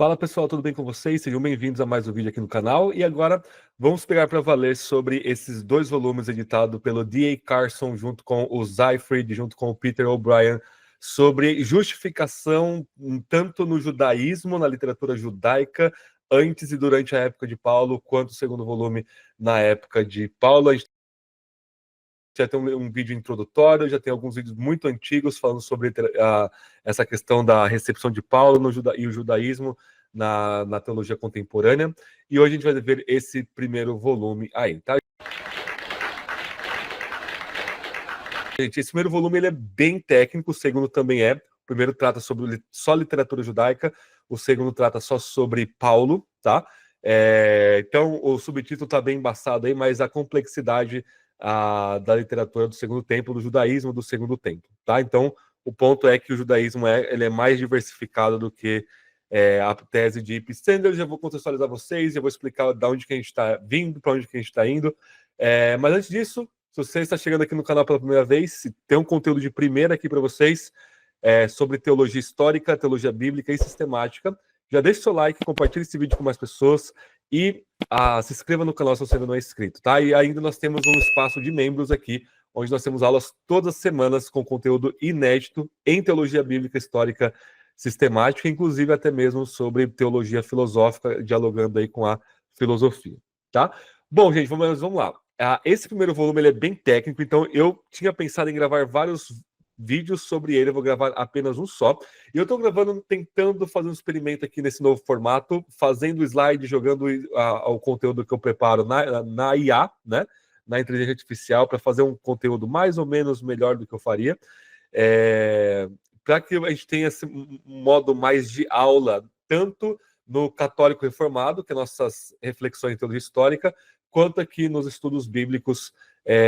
Fala pessoal, tudo bem com vocês? Sejam bem-vindos a mais um vídeo aqui no canal. E agora vamos pegar para valer sobre esses dois volumes editados pelo D.A. Carson junto com o Seyfried, junto com o Peter O'Brien, sobre justificação tanto no judaísmo, na literatura judaica, antes e durante a época de Paulo, quanto o segundo volume na época de Paulo. A gente já tem um vídeo introdutório, já tem alguns vídeos muito antigos falando sobre essa questão da recepção de Paulo e o judaísmo na teologia contemporânea. E hoje a gente vai ver esse primeiro volume aí, tá? Gente, esse primeiro volume ele é bem técnico, o segundo também é. O primeiro trata sobre só literatura judaica, o segundo trata só sobre Paulo, tá? Então o subtítulo tá bem embaçado aí, mas a complexidade da literatura do Segundo Templo, do judaísmo do Segundo Templo, tá? Então, o ponto é que o judaísmo ele é mais diversificado do que a tese de Epistêndio. Eu já vou contextualizar vocês, já vou explicar de onde que a gente está vindo, para onde que a gente está indo. Mas antes disso, se você está chegando aqui no canal pela primeira vez, tem um conteúdo de primeira aqui para vocês sobre teologia histórica, teologia bíblica e sistemática. Já deixe seu like, compartilhe esse vídeo com mais pessoas e se inscreva no canal se você ainda não é inscrito, tá? E ainda nós temos um espaço de membros aqui, onde nós temos aulas todas as semanas com conteúdo inédito em teologia bíblica, histórica, sistemática, inclusive até mesmo sobre teologia filosófica, dialogando aí com a filosofia, tá? Bom, gente, vamos lá. Esse primeiro volume ele é bem técnico, então eu tinha pensado em gravar vários vídeos sobre ele, eu vou gravar apenas um só. E eu estou gravando, tentando fazer um experimento aqui nesse novo formato, fazendo slide, jogando o conteúdo que eu preparo na IA, né? Na inteligência artificial, para fazer um conteúdo mais ou menos melhor do que eu faria. Para que a gente tenha esse modo mais de aula, tanto no Católico Reformado, que é nossas reflexões em teologia histórica, quanto aqui nos estudos bíblicos,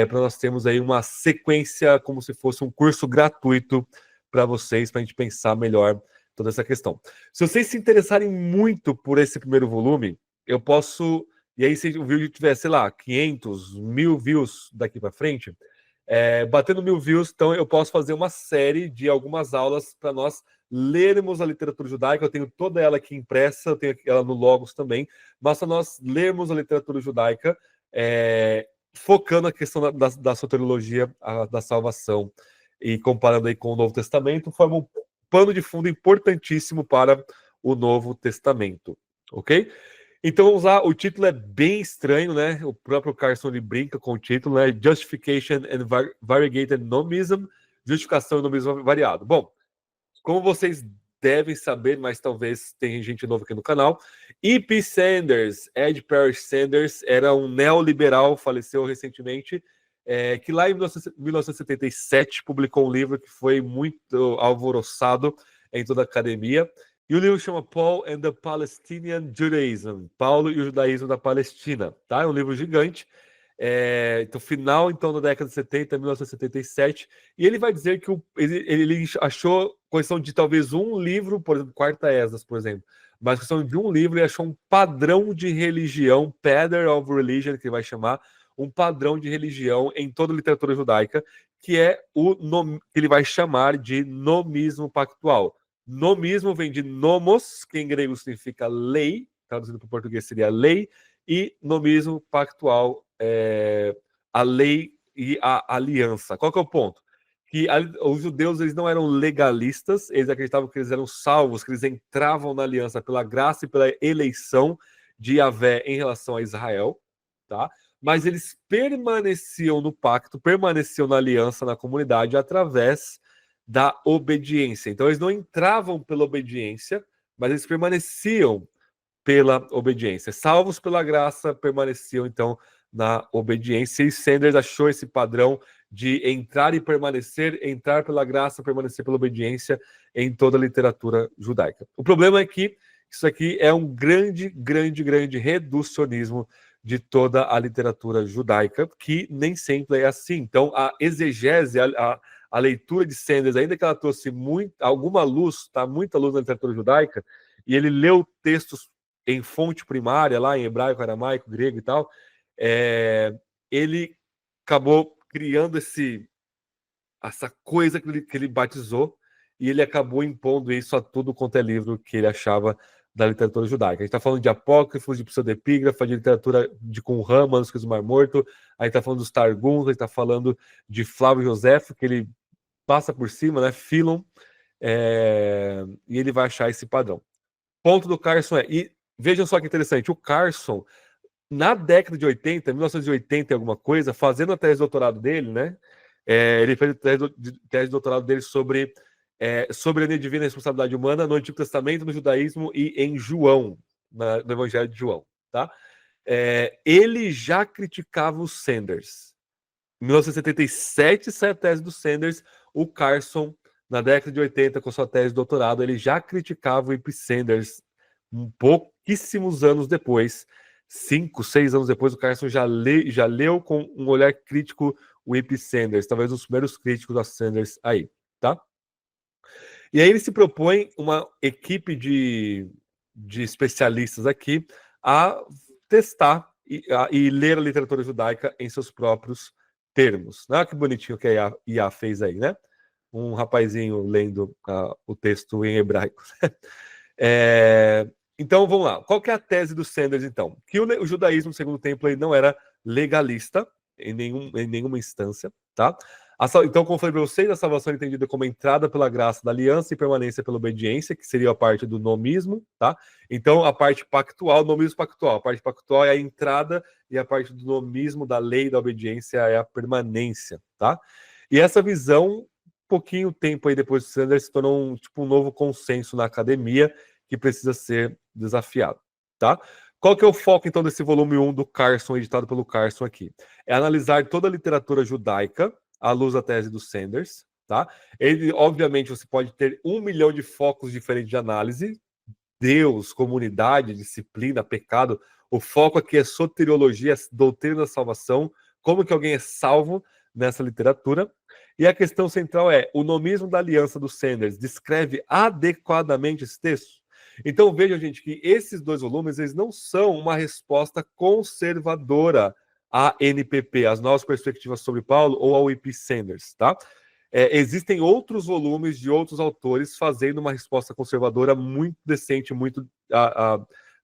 para nós termos aí uma sequência, como se fosse um curso gratuito para vocês, para a gente pensar melhor toda essa questão. Se vocês se interessarem muito por esse primeiro volume, eu posso... E aí, se o vídeo tiver, sei lá, 500, 1000 views daqui para frente, batendo 1000 views, então eu posso fazer uma série de algumas aulas para nós lermos a literatura judaica. Eu tenho toda ela aqui impressa, eu tenho ela no Logos também, mas para nós lermos a literatura judaica, focando a questão da soteriologia, da salvação, e comparando aí com o Novo Testamento, forma um pano de fundo importantíssimo para o Novo Testamento, ok? Então vamos lá, o título é bem estranho, né? O próprio Carson ele brinca com o título, né? Justification and Variegated Nomism, justificação e nomismo variado. Bom, como vocês devem saber, mas talvez tenha gente nova aqui no canal, E.P. Sanders, Ed Parrish Sanders, era um neoliberal, faleceu recentemente, que lá em 1977 publicou um livro que foi muito alvoroçado em toda a academia, e o livro chama Paul and the Palestinian Judaism, Paulo e o Judaísmo da Palestina, tá? É um livro gigante, então, final então da década de 70, 1977, e ele vai dizer que ele achou questão de talvez um livro, por exemplo, Quarta Esdras, por exemplo, mas questão de um livro, ele achou um padrão de religião, pattern of religion, que ele vai chamar, um padrão de religião em toda a literatura judaica, que é que ele vai chamar de nomismo pactual. Nomismo vem de nomos, que em grego significa lei, traduzido para o português seria lei, e nomismo pactual, a lei e a aliança. Qual que é o ponto? Que os judeus eles não eram legalistas, eles acreditavam que eles eram salvos, que eles entravam na aliança pela graça e pela eleição de Yahvé em relação a Israel, tá? Mas eles permaneciam no pacto, permaneciam na aliança, na comunidade, através da obediência. Então eles não entravam pela obediência, mas eles permaneciam pela obediência. Salvos pela graça, permaneciam então na obediência. E Sanders achou esse padrão de entrar e permanecer, entrar pela graça, permanecer pela obediência em toda a literatura judaica. O problema é que isso aqui é um grande reducionismo de toda a literatura judaica, que nem sempre é assim. Então, a exegese, a leitura de Sanders, ainda que ela trouxe alguma luz, tá? Muita luz na literatura judaica, e ele leu textos em fonte primária, lá em hebraico, aramaico, grego e tal, ele acabou criando essa coisa que ele batizou, e ele acabou impondo isso a tudo quanto é livro que ele achava da literatura judaica. A gente está falando de apócrifos, de pseudepígrafa, de literatura de Qumran, manuscritos do Mar Morto, a gente está falando dos Targums, a gente está falando de Flávio Josefo, que ele passa por cima, né? Philon, e ele vai achar esse padrão. Ponto do Carson e vejam só que interessante, o Carson, na década de 80, 1980 e alguma coisa, fazendo a tese de doutorado dele, né? Ele fez a tese de doutorado dele sobre soberania divina e responsabilidade humana no Antigo Testamento, no judaísmo e em João, no Evangelho de João, tá? Ele já criticava os Sanders. Em 1977 sai a tese do Sanders. O Carson, na década de 80, com sua tese de doutorado, ele já criticava o IP Sanders pouquíssimos anos depois. 5, 6 anos depois, o Carson já leu com um olhar crítico o IP Sanders, talvez um dos primeiros críticos da Sanders aí, tá? E aí ele se propõe uma equipe de especialistas aqui a testar e ler a literatura judaica em seus próprios termos. Olha que bonitinho que a IA fez aí, né? Um rapazinho lendo o texto em hebraico. Então, vamos lá. Qual que é a tese do Sanders, então? Que o judaísmo no Segundo Templo ele não era legalista em nenhuma instância, tá? Então, como eu falei para vocês, a salvação é entendida como entrada pela graça da aliança e permanência pela obediência, que seria a parte do nomismo, tá? Então, a parte pactual, nomismo pactual. A parte pactual é a entrada e a parte do nomismo, da lei da obediência, é a permanência, tá? E essa visão, pouquinho tempo aí depois do Sanders, se tornou um novo consenso na academia que precisa ser desafiado, tá? Qual que é o foco, então, desse volume 1 do Carson, editado pelo Carson aqui? É analisar toda a literatura judaica à luz da tese do Sanders, tá? Ele, obviamente, você pode ter 1 milhão de focos diferentes de análise, Deus, comunidade, disciplina, pecado. O foco aqui é soteriologia, doutrina da salvação, como que alguém é salvo nessa literatura. E a questão central é, o nomismo da aliança do Sanders descreve adequadamente esse texto? Então vejam, gente, que esses 2 volumes eles não são uma resposta conservadora à NPP, às novas perspectivas sobre Paulo ou ao IP Sanders, tá? Existem outros volumes de outros autores fazendo uma resposta conservadora muito decente, muito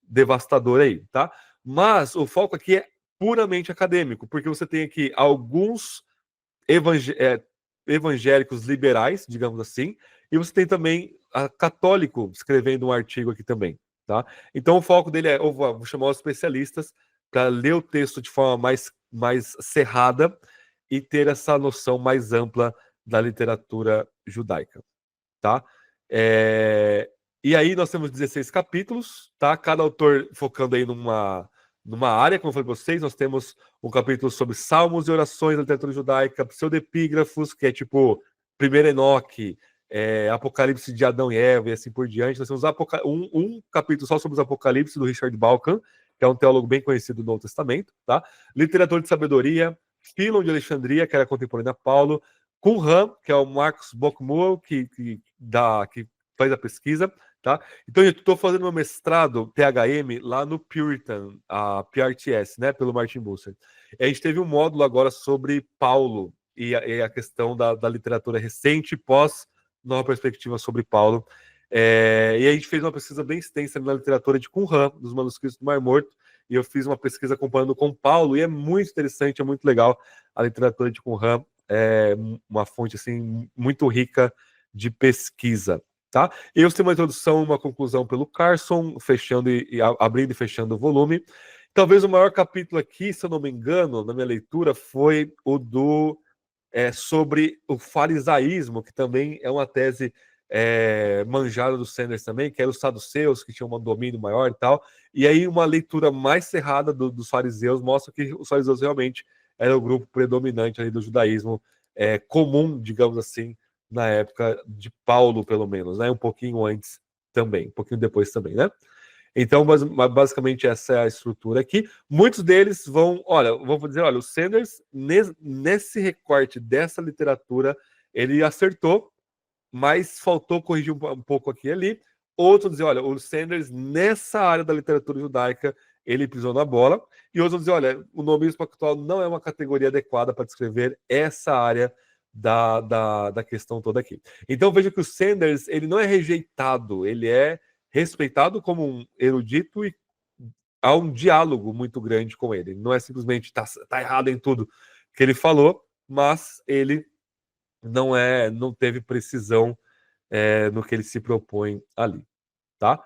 devastadora aí, tá? Mas o foco aqui é puramente acadêmico, porque você tem aqui alguns evangélicos liberais, digamos assim, e você tem também católico escrevendo um artigo aqui também, tá? Então o foco dele eu vou chamar os especialistas para ler o texto de forma mais cerrada e ter essa noção mais ampla da literatura judaica, tá? E aí nós temos 16 capítulos, tá? Cada autor focando aí numa área, como eu falei para vocês, nós temos um capítulo sobre salmos e orações da literatura judaica, pseudepígrafos, que é tipo 1 Enoque, Apocalipse de Adão e Eva e assim por diante. Nós temos um capítulo só sobre os Apocalipse do Richard Balkan, que é um teólogo bem conhecido do Novo Testamento, tá? Literatura de sabedoria, Philon de Alexandria, que era contemporâneo a Paulo, Qumran, que é o Marcos Bockmuhl, que faz a pesquisa, tá? Então, eu estou fazendo meu mestrado THM lá no Puritan, a PRTS, né, pelo Martin Bucer. A gente teve um módulo agora sobre Paulo e a questão da literatura recente pós nova perspectiva sobre Paulo. E a gente fez uma pesquisa bem extensa na literatura de Qumran, dos manuscritos do Mar Morto, e eu fiz uma pesquisa comparando com Paulo, e é muito interessante, é muito legal. A literatura de Qumran é uma fonte assim muito rica de pesquisa, tá? Eu tenho uma introdução, uma conclusão pelo Carson, fechando abrindo e fechando o volume. Talvez o maior capítulo aqui, se eu não me engano, na minha leitura, foi o sobre o farisaísmo, que também é uma tese manjada do Sanders também, que era os saduceus, que tinham um domínio maior e tal. E aí uma leitura mais cerrada dos fariseus mostra que os fariseus realmente eram o grupo predominante ali do judaísmo comum, digamos assim, na época de Paulo, pelo menos, né? Um pouquinho antes também, um pouquinho depois também, né? Então, basicamente, essa é a estrutura aqui. Muitos deles vão dizer, o Sanders, nesse recorte dessa literatura, ele acertou, mas faltou corrigir um pouco aqui e ali. Outros dizem, o Sanders, nessa área da literatura judaica, ele pisou na bola. E outros dizem, o nomismo pactual não é uma categoria adequada para descrever essa área da questão toda aqui. Então, veja que o Sanders, ele não é rejeitado, ele é respeitado como um erudito e há um diálogo muito grande com ele. Não é simplesmente tá errado em tudo que ele falou, mas ele não teve precisão no que ele se propõe ali, tá?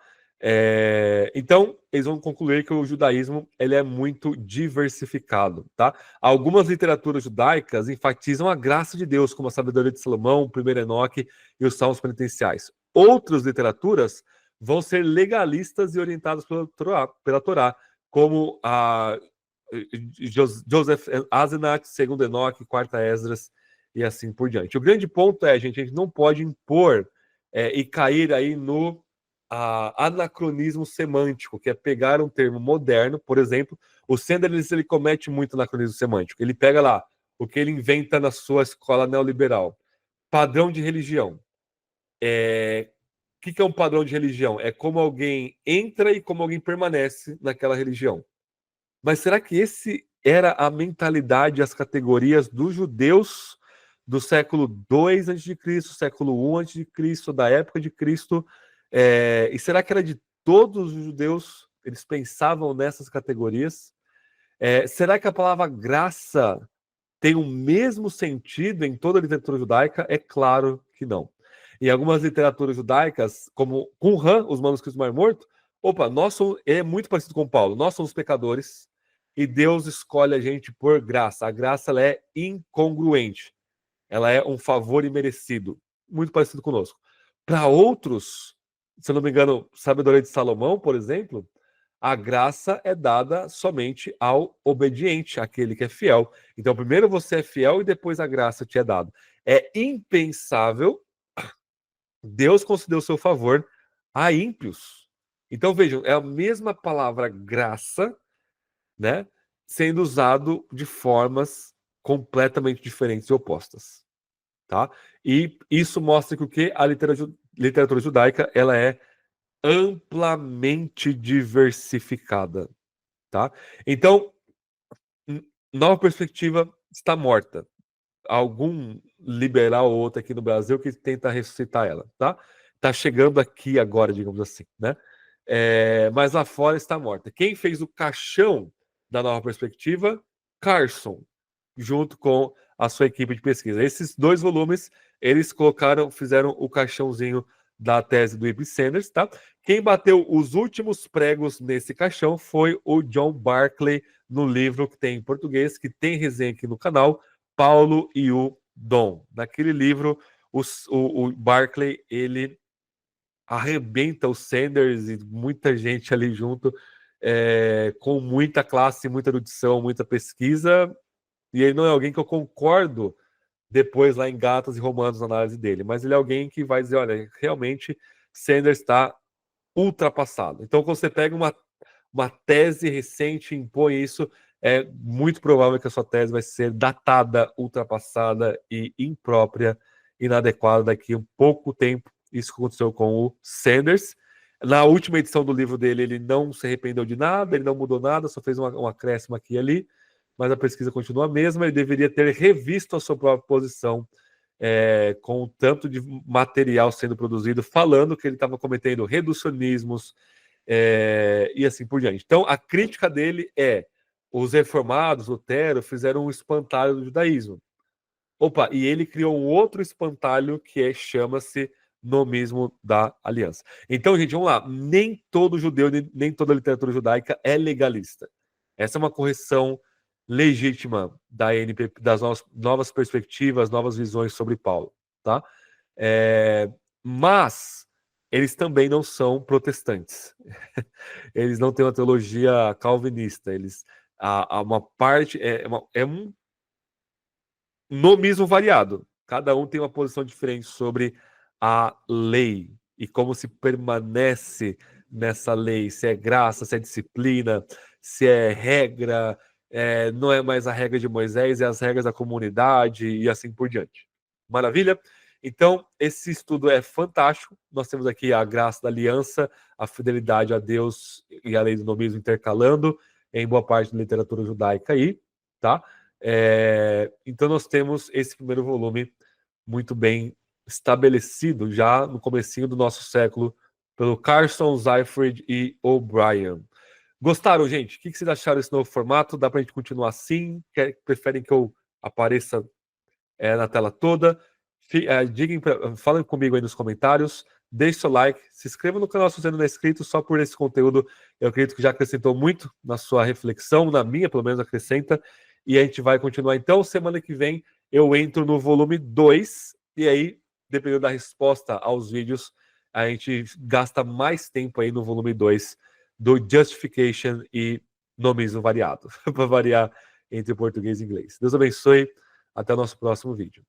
Então, eles vão concluir que o judaísmo ele é muito diversificado, tá? Algumas literaturas judaicas enfatizam a graça de Deus, como a sabedoria de Salomão, o primeiro Enoque e os salmos penitenciais. Outras literaturas vão ser legalistas e orientadas pela Torá, como a Joseph Asenat, segundo Enoque, quarta Esdras e assim por diante. O grande ponto é, gente, a gente não pode impor e cair aí no anacronismo semântico, que é pegar um termo moderno, por exemplo, o Sanders ele comete muito anacronismo semântico. Ele pega lá o que ele inventa na sua escola neoliberal. Padrão de religião. O que é um padrão de religião? É como alguém entra e como alguém permanece naquela religião. Mas será que esse era a mentalidade, as categorias dos judeus do século II a.C., século I a.C., da época de Cristo? E será que era de todos os judeus? Eles pensavam nessas categorias? Será que a palavra graça tem o mesmo sentido em toda a literatura judaica? É claro que não. Em algumas literaturas judaicas, como Qumran, os manuscritos do Mar Morto, é muito parecido com Paulo. Nós somos pecadores e Deus escolhe a gente por graça. A graça ela é incongruente. Ela é um favor imerecido. Muito parecido conosco. Para outros, se eu não me engano, Sabedoria de Salomão, por exemplo, a graça é dada somente ao obediente, àquele que é fiel. Então, primeiro você é fiel e depois a graça te é dada. É impensável Deus concedeu o seu favor a ímpios. Então, vejam, é a mesma palavra graça, né, sendo usado de formas completamente diferentes e opostas, tá? E isso mostra que o que a literatura judaica ela é amplamente diversificada, tá? Então, Nova Perspectiva está morta. Algum liberal ou outro aqui no Brasil que tenta ressuscitar ela, tá? Tá chegando aqui agora, digamos assim, né? Mas lá fora está morta. Quem fez o caixão da Nova Perspectiva? Carson, junto com a sua equipe de pesquisa. Esses 2 volumes, eles fizeram o caixãozinho da tese do Ibn Sanders, tá? Quem bateu os últimos pregos nesse caixão foi o John Barclay, no livro que tem em português, que tem resenha aqui no canal, Paulo e o Dom. Naquele livro, o Barclay, ele arrebenta o Sanders e muita gente ali junto, com muita classe, muita erudição, muita pesquisa, e ele não é alguém que eu concordo depois lá em Gatas e Romanos na análise dele, mas ele é alguém que vai dizer, olha, realmente Sanders está ultrapassado. Então, quando você pega uma tese recente e impõe isso, é muito provável que a sua tese vai ser datada, ultrapassada e imprópria, inadequada daqui a um pouco tempo. Isso aconteceu com o Sanders. Na última edição do livro dele, ele não se arrependeu de nada, ele não mudou nada, só fez um acréscimo aqui e ali, mas a pesquisa continua a mesma. Ele deveria ter revisto a sua própria posição com o tanto de material sendo produzido, falando que ele estava cometendo reducionismos e assim por diante. Então, a crítica dele é: os reformados, Lutero, fizeram um espantalho do judaísmo. E ele criou um outro espantalho que chama-se nomismo da aliança. Então, gente, vamos lá. Nem todo judeu, nem toda literatura judaica é legalista. Essa é uma correção legítima da NPP, das novas perspectivas, novas visões sobre Paulo, tá? Mas eles também não são protestantes. Eles não têm uma teologia calvinista. Há uma parte é um nomismo variado. Cada um tem uma posição diferente sobre a lei e como se permanece nessa lei, se é graça, se é disciplina, se é regra, não é mais a regra de Moisés, é as regras da comunidade e assim por diante. Maravilha? Então, esse estudo é fantástico. Nós temos aqui a graça da aliança, a fidelidade a Deus e a lei do nomismo intercalando em boa parte da literatura judaica aí, tá? Então nós temos esse primeiro volume muito bem estabelecido já no comecinho do nosso século pelo Carson, Seifert e O'Brien. Gostaram, gente? O que vocês acharam desse novo formato? Dá pra gente continuar assim? Preferem que eu apareça na tela toda? Falem comigo aí nos comentários. Deixe seu like, se inscreva no canal se você não é inscrito. Só por esse conteúdo, eu acredito que já acrescentou muito na sua reflexão, na minha pelo menos acrescenta. E a gente vai continuar então. Semana que vem eu entro no volume 2. E aí, dependendo da resposta aos vídeos, a gente gasta mais tempo aí no volume 2 do Justification e nomes variado, para variar entre português e inglês. Deus abençoe. Até o nosso próximo vídeo.